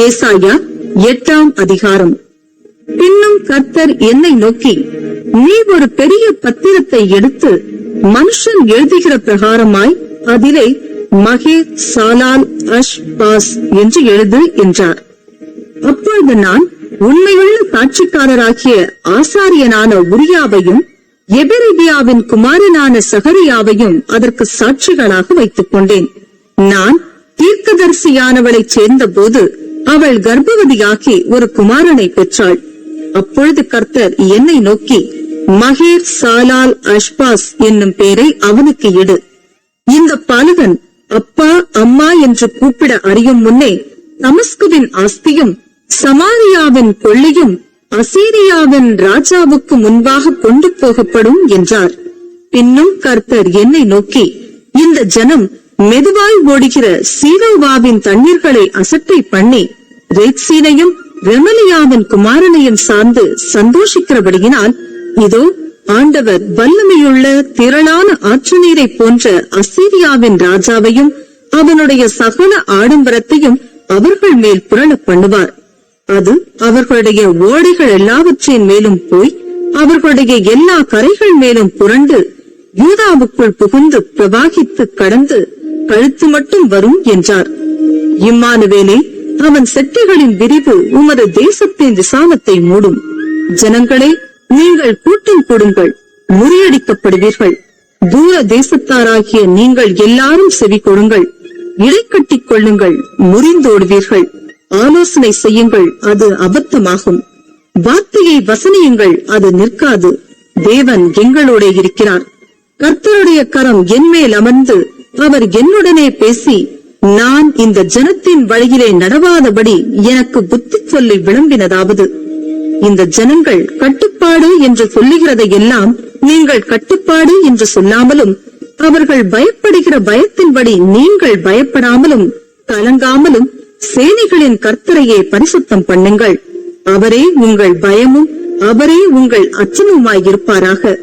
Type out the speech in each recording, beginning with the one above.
ஏசாயா 8ஆம் அதிகாரம். பின்னும் கர்த்தர் என்னை நோக்கி, நீ ஒரு பெரிய பத்திரத்தை எடுத்து மனுஷன் எழுதுகிற பிரகாரமாய் அதிலே மகே சாலால் அஷ்பாஸ் என்று எழுது என்றார். அப்பொழுது நான் உண்மையுள்ள சாட்சிக்காரராகிய ஆசாரியனான உரியாவையும் எபெரெகியாவின் குமாரனான சகரியாவையும் அதற்கு சாட்சிகளாக வைத்துக் கொண்டேன். நான் தீர்க்கதரிசியானவளை சேர்ந்த போது அவள் கர்ப்பவதியாகி ஒரு குமாரனை பெற்றாள். அப்பொழுது கர்த்தர் என்னை நோக்கி, மகேர் சாலால் அஷ்பாஸ் என்னும் பெயரை அவனுக்கு இடு. இந்த பாலகன் அப்பா அம்மா என்று கூப்பிட அறியும் முன்னே தமஸ்குவின் ஆஸ்தியும் சமாரியாவின் கொள்ளையும் அசீரியாவின் ராஜாவுக்கு முன்பாக கொண்டு போகப்படும் என்றார். பின்னும் கர்த்தர் என்னை நோக்கி, இந்த ஜனம் மெதுவாய் ஓடுகிற சீலோவாவின் தண்ணீர்களை அசட்டை பண்ணி ரேத்சீனையும் ரெமலியாவின் குமாரனையும் சார்ந்து சந்தோஷிக்கிறபடியினால், இதோ ஆண்டவர் வல்லமையுள்ள திரளான ஆற்று நீரை போன்ற அசீரியாவின் ராஜாவையும் அவனுடைய சகல ஆடம்பரத்தையும் அவர்கள் மேல் புரள பண்ணுவார். அது அவர்களுடைய ஓடைகள் எல்லாவற்றின் மேலும் போய் அவர்களுடைய எல்லா கரைகள் மேலும் புரண்டு யூதாவுக்குள் புகுந்து பிரவாகித்து கடந்து கழுத்து மட்டும் வரும் என்றார். இம்மானுவேலே, அவன் செட்டைகளின் விரிவு உமது தேசத்தின் விசாலத்தை மூடும். ஜனங்களே, நீங்கள் கூட்டம் கொடுங்கள், முறியடிக்கப்படுவீர்கள். தூர தேசத்தாராகிய நீங்கள் எல்லாரும் செவி கொடுங்கள், இடைக்கட்டிக் கொள்ளுங்கள், முறிந்தோடுவீர்கள். ஆலோசனை செய்யுங்கள், அது அபத்தமாகும். வார்த்தையை வசனியுங்கள், அது நிற்காது. தேவன் எங்களோட இருக்கிறார். கர்த்தருடைய கரம் என்மேல் அமர்ந்து அவர் என்னுடனே பேசி, நான் இந்த ஜனத்தின் வழியிலே நடவாதபடி எனக்கு புத்தி சொல்லி விளம்பினதாவது, இந்த ஜனங்கள் கட்டுப்பாடு என்று சொல்லுகிறதை எல்லாம் நீங்கள் கட்டுப்பாடு என்று சொல்லாமலும், அவர்கள் பயப்படுகிற பயத்தின்படி நீங்கள் பயப்படாமலும் கலங்காமலும் சேனைகளின் கர்த்தரையே பரிசுத்தம் பண்ணுங்கள். அவரே உங்கள் பயமும் அவரே உங்கள் அச்சமுமாயிருப்பாராக.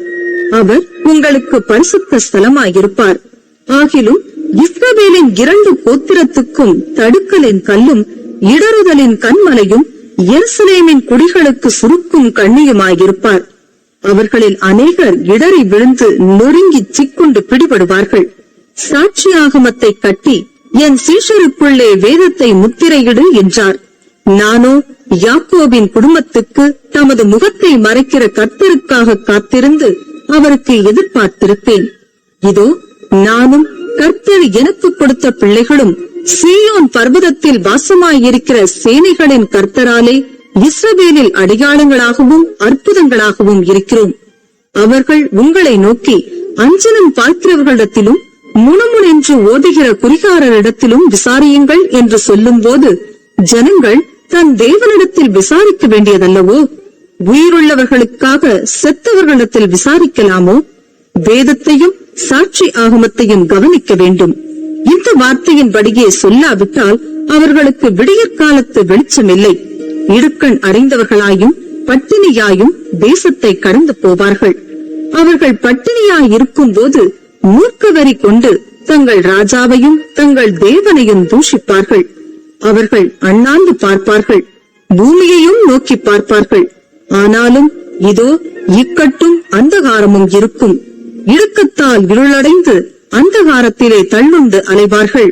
அவர் உங்களுக்கு பரிசுத்த ஸ்தலமாயிருப்பார். ஆகிலும் இஸ்ரவேலின் 2 கோத்திரத்துக்கும் தடுக்கலின் கல்லும் இடறுதலின் கண்மலையும் எருசலேமின் குடிகளுக்கு சுருக்கும் கண்ணியுமாயிருப்பார். அவர்களில் அநேகர் இடறி விழுந்து நொறுங்கி சிக்குண்டு பிடிபடுவார்கள். சாட்சி ஆகமத்தை கட்டி என் சீஷருக்குள்ளே வேதத்தை முத்திரையிடு என்றார். நானோ யாக்கோபின் குடும்பத்துக்கு தமது முகத்தை மறைக்கிற கர்த்தருக்காக காத்திருந்து அவருக்கு எதிர்பார்த்திருப்பேன். இதோ, நானும் கர்த்தர் எனக்கு கொடுத்த பிள்ளைகளும் சீயோன் பர்வதத்தில் வாசமாயிருக்கிற சேனைகளின் கர்த்தராலே இஸ்ரவேலில் அடையாளங்களாகவும் அற்புதங்களாகவும் இருக்கிறோம். அவர்கள் உங்களை நோக்கி, அஞ்சனம் பார்க்கிறவர்களிடத்திலும் முணுமுணென்று ஓதுகிற குறிகாரரிடத்திலும் விசாரியுங்கள் என்று சொல்லும் போது, ஜனங்கள் தன் தேவனிடத்தில் விசாரிக்க வேண்டியதல்லவோ? உயிருள்ளவர்களுக்காக செத்தவர்களிடத்தில் விசாரிக்கலாமோ? வேதத்தையும் சாட்சி ஆகமத்தையும் கவனிக்க வேண்டும். இந்த வார்த்தையின்படியே சொல்லாவிட்டால் அவர்களுக்கு விடியற்காலத்து வெளிச்சமில்லை. இடுக்கண் அடைந்தவர்களாயும் பட்டினியாயும் தேசத்தை கடந்து போவார்கள். அவர்கள் பட்டினியாயிருக்கும் போது மூர்க்கவரி கொண்டு தங்கள் ராஜாவையும் தங்கள் தேவனையும் தூஷிப்பார்கள். அவர்கள் அண்ணாந்து பார்ப்பார்கள், பூமியையும் நோக்கி பார்ப்பார்கள். ஆனாலும் இதோ, இக்கட்டும் அந்தகாரமும் இருக்கும். இடுக்கத்தால் இருளடைந்து அந்தகாரத்திலே தள்ளுண்டு அலைவார்கள்.